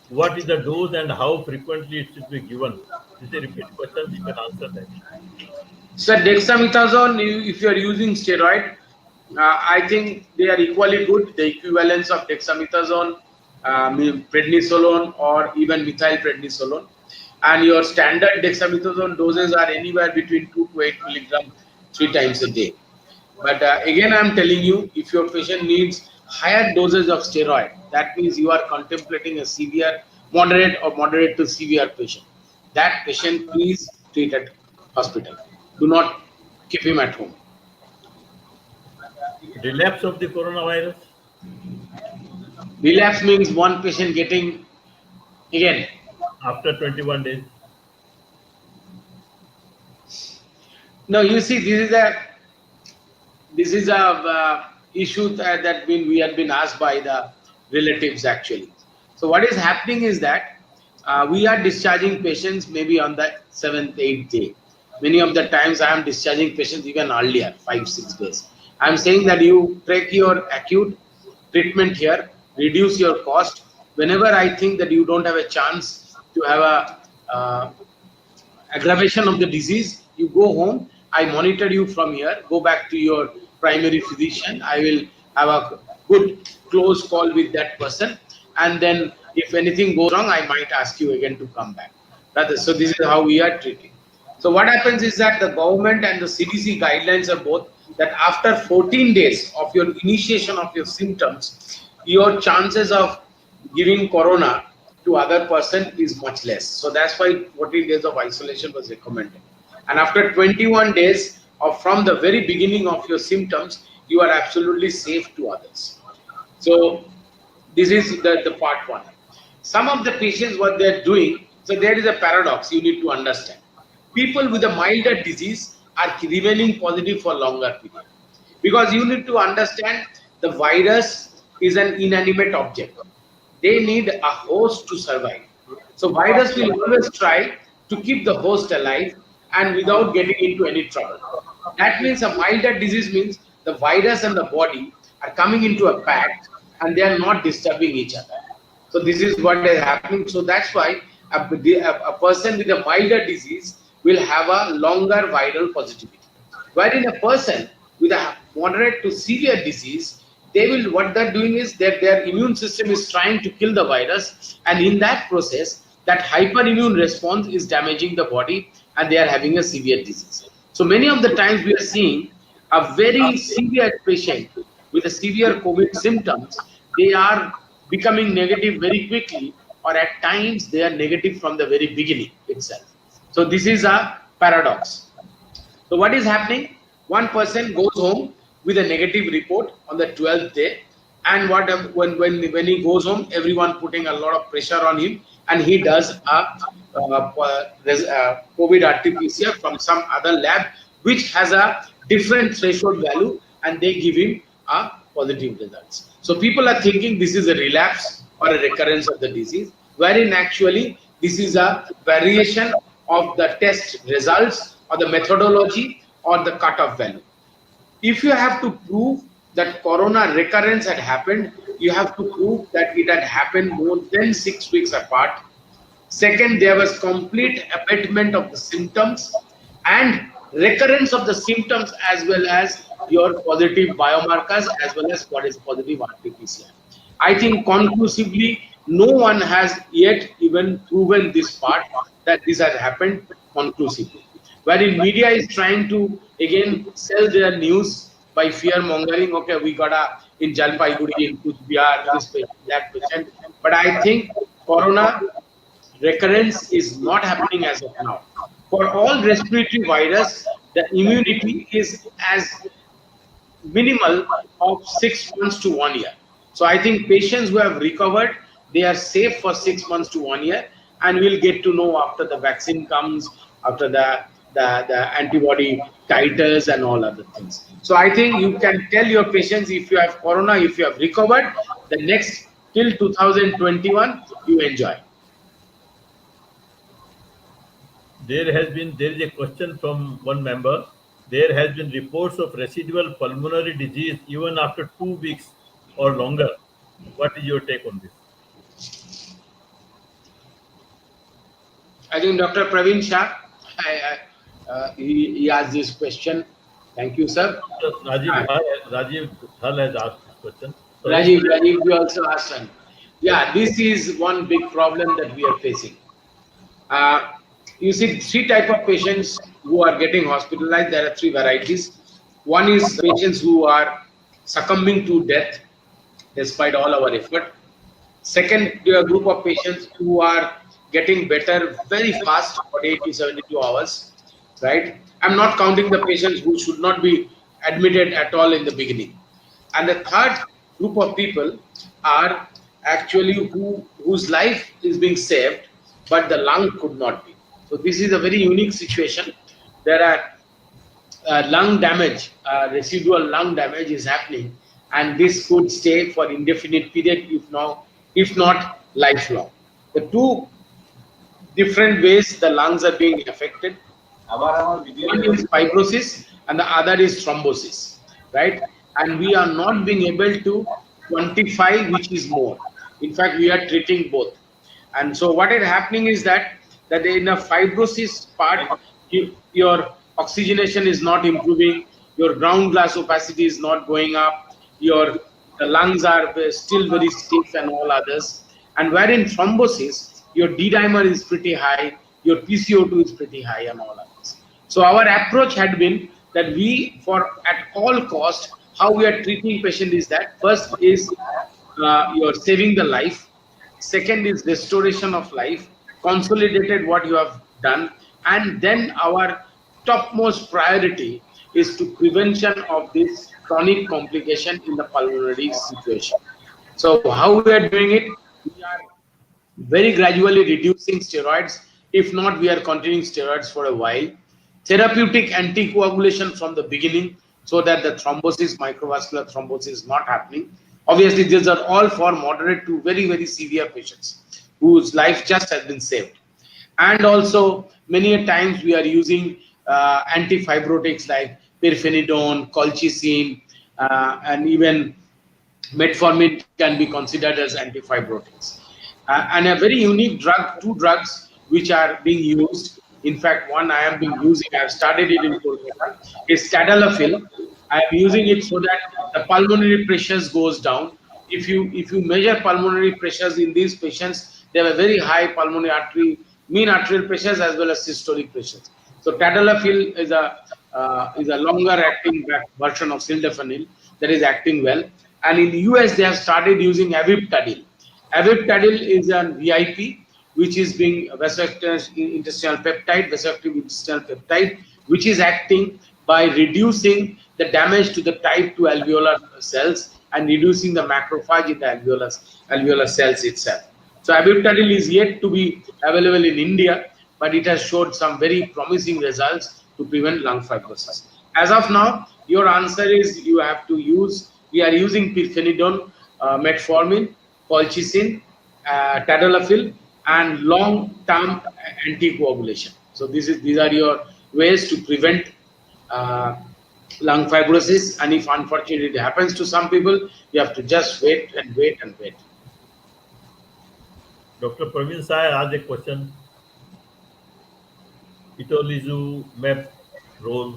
What is the dose and how frequently it should be given? This is a repeat question. You can answer that. So dexamethasone, if you are using steroid, I think they are equally good. The equivalence of dexamethasone, prednisolone, or even methylprednisolone. And your standard dexamethasone doses are anywhere between 2 to 8 milligrams 3 times a day. But again, I'm telling you, if your patient needs higher doses of steroid, that means you are contemplating a severe, moderate to severe patient. That patient, please treat at hospital. Do not keep him at home. Relapse of the coronavirus? Relapse means one patient getting again. After 21 days? No, you see, this is a issue that we have been asked by the relatives actually. So what is happening is that we are discharging patients maybe on the 7th, 8th day. Many of the times I am discharging patients even earlier, 5-6 days. I am saying that you take your acute treatment here, reduce your cost. Whenever I think that you don't have a chance to have a aggravation of the disease, you go home. I monitor you from here. Go back to your primary physician. I will have a good close call with that person, and then if anything goes wrong, I might ask you again to come back. So this is how we are treating. So what happens is that the government and the CDC guidelines are both that after 14 days of your initiation of your symptoms, your chances of giving corona to other person is much less. So that's why 14 days of isolation was recommended. And after 21 days from the very beginning of your symptoms, you are absolutely safe to others. So this is the part one. Some of the patients, what they are doing, so there is a paradox you need to understand. People with a milder disease are remaining positive for longer period. Because you need to understand the virus is an inanimate object. They need a host to survive. So virus will always try to keep the host alive and without getting into any trouble. That means a milder disease means the virus and the body are coming into a pact and they are not disturbing each other. So this is what is happening. So that's why a person with a milder disease will have a longer viral positivity. Wherein a person with a moderate to severe disease, they will, what they're doing is that their immune system is trying to kill the virus, and in that process, that hyperimmune response is damaging the body, and they are having a severe disease. So many of the times we are seeing a very severe patient with a severe COVID symptoms, they are becoming negative very quickly, or at times they are negative from the very beginning itself. So this is a paradox. So what is happening? One person goes home with a negative report on the 12th day, and when he goes home, everyone putting a lot of pressure on him, and he does a COVID RT-PCR from some other lab which has a different threshold value, and they give him a positive results. So people are thinking this is a relapse or a recurrence of the disease, wherein actually this is a variation of the test results or the methodology or the cutoff value. If you have to prove that corona recurrence had happened, you have to prove that it had happened more than 6 weeks apart. Second, there was complete abatement of the symptoms and recurrence of the symptoms, as well as your positive biomarkers, as well as what is positive RT-PCR. I think conclusively, no one has yet even proven this part, that this has happened conclusively. Wherein media is trying to again sell their news by fear mongering. Okay, we got a in Jalpaiguri, in Kuch Bihar, this patient, that patient. But I think corona recurrence is not happening as of now. For all respiratory virus, the immunity is as minimal of 6 months to 1 year. So I think patients who have recovered, they are safe for 6 months to 1 year, and we'll get to know after the vaccine comes, after the antibody titers and all other things. So I think you can tell your patients, if you have corona, if you have recovered, the next till 2021, you enjoy. There is a question from one member. There has been reports of residual pulmonary disease even after 2 weeks or longer. What is your take on this? I think Dr. Praveen Shah, he asked this question. Thank you, sir. Rajiv Dhal has asked this question. So Rajiv, you also asked one. Yeah, this is one big problem that we are facing. You see 3 types of patients who are getting hospitalized. There are 3 varieties. One is patients who are succumbing to death despite all our effort. Second, there are a group of patients who are getting better very fast, 48 to 72 hours, right? I'm not counting the patients who should not be admitted at all in the beginning. And the third group of people are actually whose life is being saved, but the lung could not be. So this is a very unique situation. There are lung damage, residual lung damage is happening, and this could stay for indefinite period, if not lifelong. The 2 different ways the lungs are being affected. One is fibrosis and the other is thrombosis, right? And we are not being able to quantify which is more. In fact, we are treating both. And so what is happening is that in a fibrosis part, your oxygenation is not improving, your ground glass opacity is not going up, the lungs are still very stiff and all others. And wherein thrombosis, your D-dimer is pretty high, your PCO2 is pretty high and all others. So our approach had been that we, at all cost, how we are treating patient is that first is you're saving the life. Second is restoration of life, consolidated what you have done, and then our topmost priority is to prevention of this chronic complication in the pulmonary situation. So how we are doing it? We are very gradually reducing steroids. If not, we are continuing steroids for a while therapeutic anticoagulation from the beginning so that the thrombosis, microvascular thrombosis is not happening. Obviously, these are all for moderate to very, very severe patients whose life just has been saved. And also, many a times we are using antifibrotics like pirfenidone, colchicine, and even metformin can be considered as antifibrotics. And a very unique drug, two drugs which are being used. In fact, one I am being using, I have started it in Kolkata, is tadalafil. I am using it so that the pulmonary pressures goes down. If you measure pulmonary pressures in these patients, they have a very high pulmonary artery, mean arterial pressures as well as systolic pressures. So tadalafil is a longer acting version of sildenafil that is acting well. And in the US, they have started using avibtadil. Avibtadil is an VIP, which is being vasoactive intestinal peptide, which is acting by reducing the damage to the type 2 alveolar cells and reducing the macrophage in the alveolar cells itself. So avibtadil is yet to be available in India, but it has showed some very promising results to prevent lung fibrosis. As of now, your answer is you have to use. We are using pirfenidone, metformin, colchicine, tadalafil, and long-term anticoagulation. So these are your ways to prevent lung fibrosis. And if unfortunately it happens to some people, you have to just wait and wait and wait. Dr. Praveen Sai asked a question. Itolizumab role.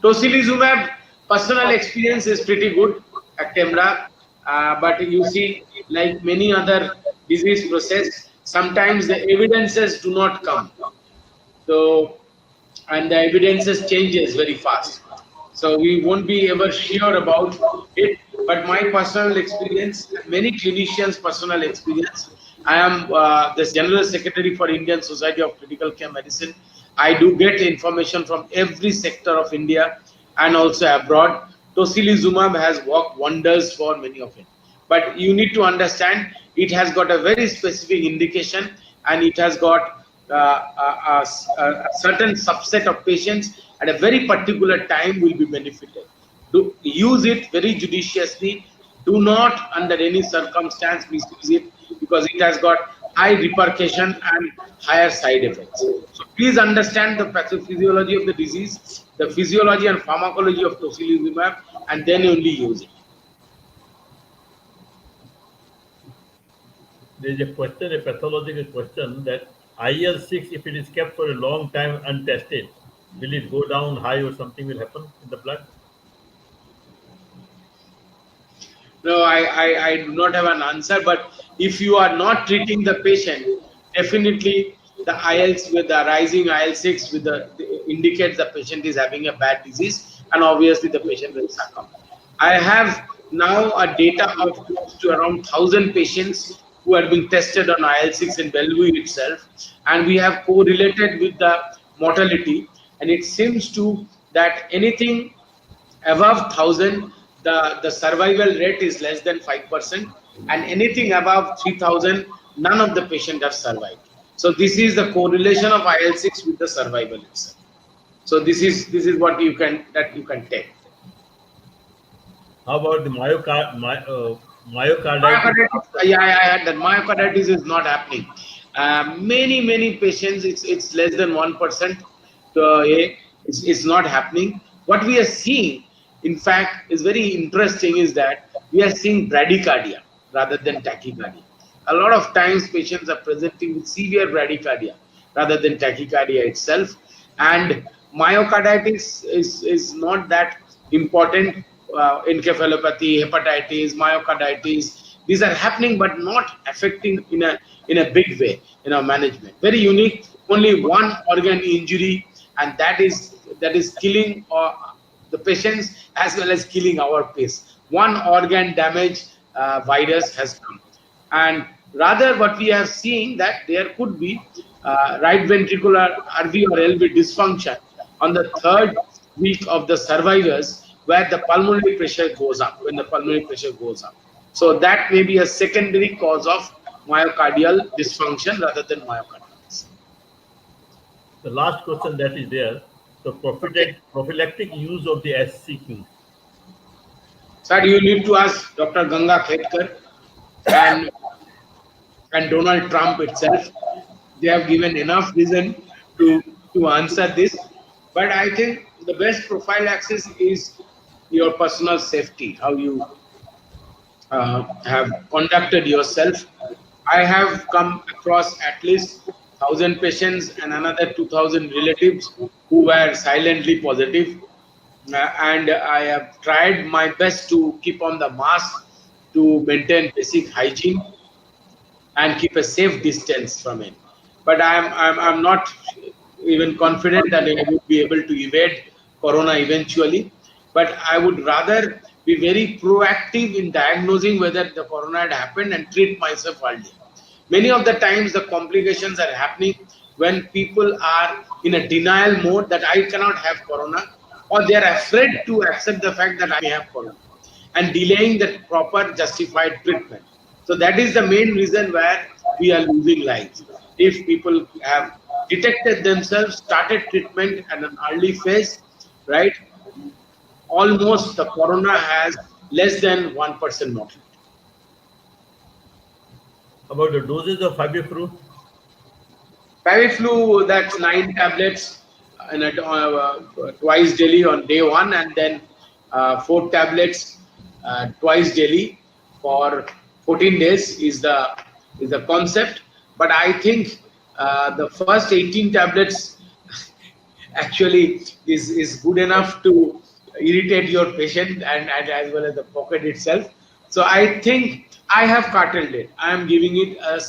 Tocilizumab personal experience is pretty good, Actemra, but you see, like many other disease process, sometimes the evidences do not come. So, and the evidences changes very fast. So we won't be ever sure about it. But my personal experience, many clinicians' personal experience, I am the General Secretary for Indian Society of Critical Care Medicine. I do get information from every sector of India and also abroad. Tocilizumab has worked wonders for many of it. But you need to understand it has got a very specific indication and it has got a certain subset of patients at a very particular time will be benefited. Do use it very judiciously. Do not under any circumstance misuse it because it has got high repercussion and higher side effects. So please understand the pathophysiology of the disease, the physiology and pharmacology of tocilizumab, and then only use it. There is a question, a pathological question that IL-6, if it is kept for a long time untested, will it go down high or something will happen in the blood? No, I do not have an answer, but if you are not treating the patient, definitely the IL with the rising IL-6 with indicates the patient is having a bad disease, and obviously the patient will succumb. I have now a data of close to around 1,000 patients who have been tested on IL-6 in Bellevue itself, and we have correlated with the mortality, and it seems to that anything above 1,000, the survival rate is less than 5%, and anything above 3,000, none of the patient have survived. So this is the correlation of IL-6 with the survival itself. So this is what you can take. How about the myocarditis? Yeah, I had that. Myocarditis is not happening. Many patients, it's less than 1%. So it's not happening. What we are seeing, in fact, is very interesting is that we are seeing bradycardia rather than tachycardia. A lot of times patients are presenting with severe bradycardia rather than tachycardia itself. And myocarditis is not that important. Encephalopathy, hepatitis, myocarditis, these are happening but not affecting in a big way in our management. Very unique, only one organ injury, and that is killing the patients as well as killing our pace. One organ damage virus has come, and rather what we have seen that there could be right ventricular RV or LV dysfunction on the 3rd week of the survivors, where the pulmonary pressure goes up, when the pulmonary pressure goes up. So that may be a secondary cause of myocardial dysfunction rather than myocarditis. The last question that is there. So prophylactic use of the SCQ. Sir, you need to ask Dr. Ganga Khetkar and Donald Trump itself. They have given enough reason to answer this. But I think the best prophylaxis is your personal safety, how you have conducted yourself. I have come across at least 1,000 patients and another 2,000 relatives who were silently positive. And I have tried my best to keep on the mask, to maintain basic hygiene and keep a safe distance from it. But I'm not even confident that I would be able to evade corona eventually. But I would rather be very proactive in diagnosing whether the corona had happened and treat myself early. Many of the times the complications are happening when people are in a denial mode that I cannot have corona, or they are afraid to accept the fact that I may have corona and delaying the proper justified treatment. So that is the main reason where we are losing lives. If people have detected themselves, started treatment at an early phase, right? Almost the corona has less than 1% mortality. About the doses of Fabiflu? Fabiflu, that's 9 tablets in twice daily on day 1, and then 4 tablets twice daily for 14 days is the concept. But I think the first 18 tablets actually is good enough to irritate your patient and as well as the pocket itself. So I think I have curtailed it. I am giving it a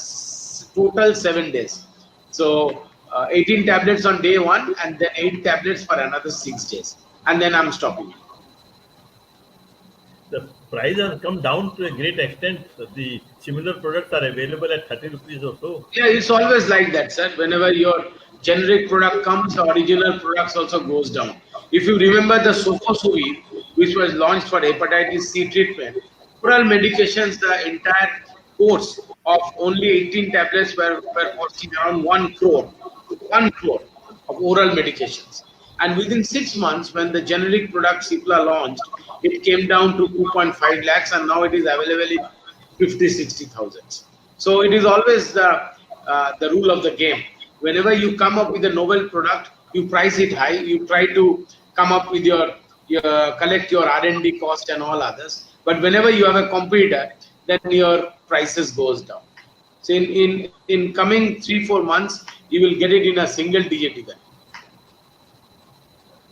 total 7 days. So 18 tablets on day 1 and then 8 tablets for another 6 days. And then I'm stopping. The price has come down to a great extent. The similar products are available at 30 rupees or so. Yeah, it's always like that, sir. Whenever your generic product comes, the original products also goes down. If you remember the Sofosbuvir, which was launched for hepatitis C treatment, oral medications, the entire course of only 18 tablets were costing around 1 crore. 1 crore of oral medications. And within 6 months, when the generic product Cipla launched, it came down to 2.5 lakhs, and now it is available in 50-60,000. So it is always the rule of the game. Whenever you come up with a novel product, you price it high. You try to come up with your collect your R&D cost and all others. But whenever you have a competitor, then your prices goes down. So in coming 3-4 months, you will get it in a single digit even.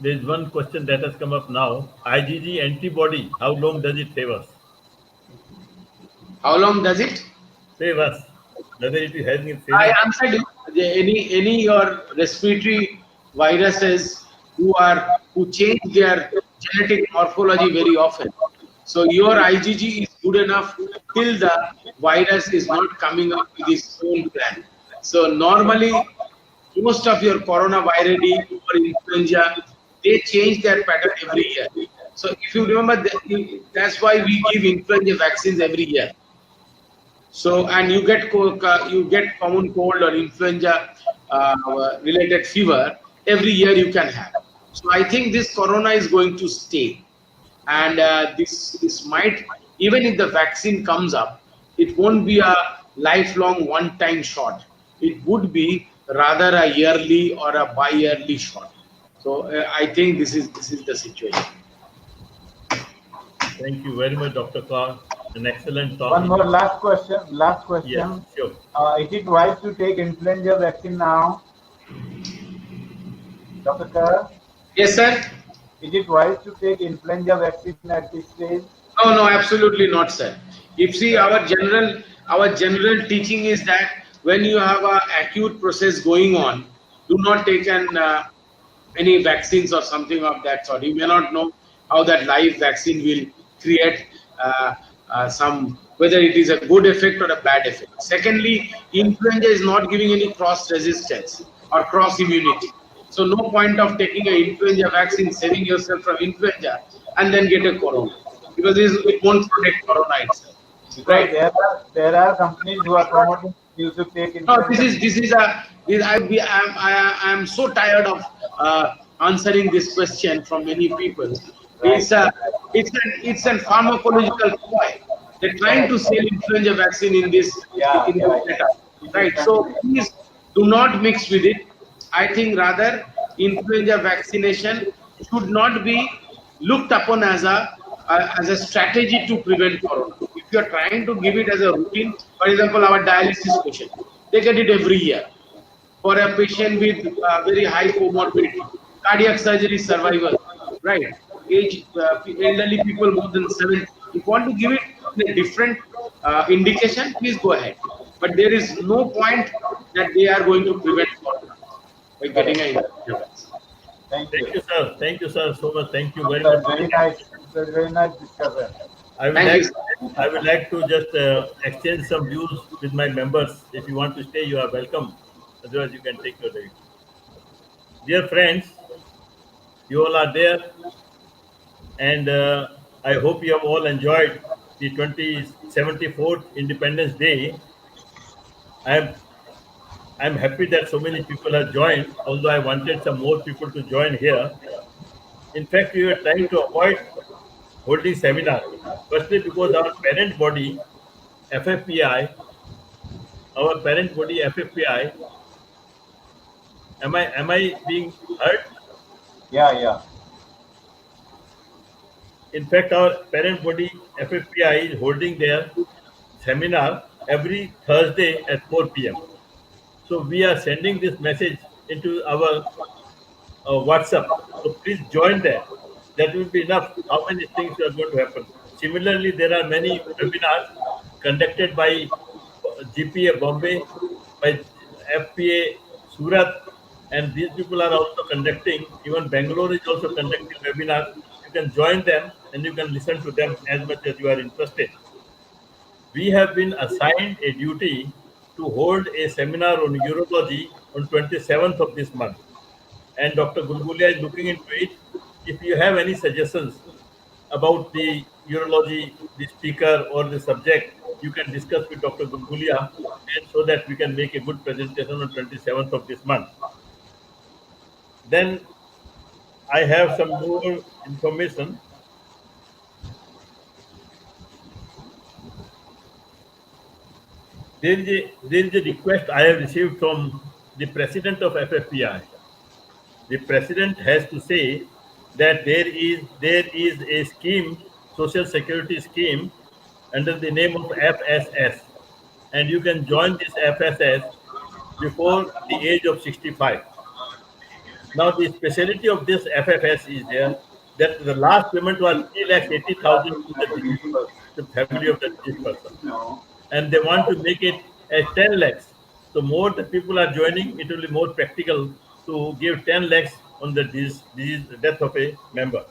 There is one question that has come up now. IgG antibody, how long does it save us? How long does it? Save us. Whether it is having a I answered it. Any your respiratory viruses who change their genetic morphology very often. So your IgG is good enough till the virus is not coming up with its own plan. So normally, most of your coronavirus or influenza, they change their pattern every year. So if you remember, that's why we give influenza vaccines every year. So and you get common cold or influenza related fever every year you can have. So I think this corona is going to stay, and this might, even if the vaccine comes up, it won't be a lifelong one-time shot. It would be rather a yearly or a bi-yearly shot. So I think this is the situation. Thank you very much, Dr. Kaur. An excellent talk. One more last question. Yes, sure. Is it wise to take influenza vaccine now? Dr. Kaur? Yes, sir. Is it wise to take influenza vaccine at this stage? No, absolutely not, sir. If see, our general teaching is that when you have an acute process going on, do not take any vaccines or something of that sort. You may not know how that live vaccine will create whether it is a good effect or a bad effect. Secondly, influenza is not giving any cross resistance or cross immunity. So no point of taking an influenza vaccine, saving yourself from influenza, and then get a corona, because it won't protect corona itself. Right. There are companies who are promoting you to take influenza. No, this is I am so tired of answering this question from many people. Right. It's a pharmacological ploy. They're trying to sell influenza vaccine in this Yeah, setup, It is right? So continuing. please do not mix with it. I think rather influenza vaccination should not be looked upon as a strategy to prevent corona. If you are trying to give it as a routine, for example, our dialysis patient, they get it every year. For a patient with very high comorbidity, cardiac surgery survival, right? Elderly people more than 70. If you want to give it in a different indication, please go ahead. But there is no point that they are going to prevent corona by getting an influenza vaccine. Thank Thank you. you, sir. Thank you, sir, so much. Thank you very Sir, much. very nice. It was very nice discussion. I would Thank you, like, sir. I would like to just exchange some views with my members. If you want to stay, you are welcome. Otherwise, you can take your leave. Dear friends, you all are there, and I hope you have all enjoyed the 2074th Independence Day. I'm happy that so many people have joined, although I wanted some more people to join here. In fact, we were trying to avoid holding seminar. Firstly, because our parent body, FFPI, am I being heard? Yeah. In fact, our parent body, FFPI, is holding their seminar every Thursday at 4 p.m. So we are sending this message into our WhatsApp. So please join that. That will be enough. How many things are going to happen? Similarly, there are many webinars conducted by GPA Bombay, by FPA Surat, and these people are also conducting. Even Bangalore is also conducting webinars. You can join them and you can listen to them as much as you are interested. We have been assigned a duty to hold a seminar on urology on 27th of this month, and Dr. Gulgulia is looking into it. If you have any suggestions about the urology, the speaker, or the subject, you can discuss with Dr. Gulgulia, and so that we can make a good presentation on 27th of this month. Then I have some more information. There is a request I have received from the president of FFPI. The president has to say that there is a scheme, social security scheme, under the name of FSS, and you can join this FSS before the age of 65. Now the speciality of this FFS is there that the last payment was 3,80,000 to the family of the deceased person, No. and they want to make it as 10 lakhs. So more the people are joining, it will be more practical to give 10 lakhs on the death of a member.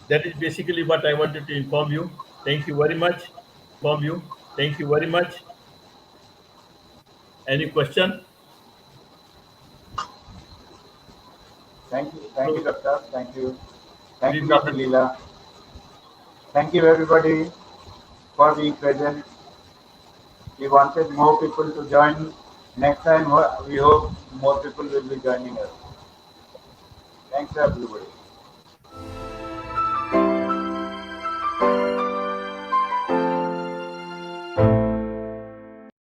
That is basically what I wanted to inform you. Thank you very much. Thank you very much. Any question? Thank you, Doctor. Thank you, Please, Dr. Leela. Thank you, everybody, for being present. We wanted more people to join. Next time, we hope more people will be joining us. Thanks, everybody.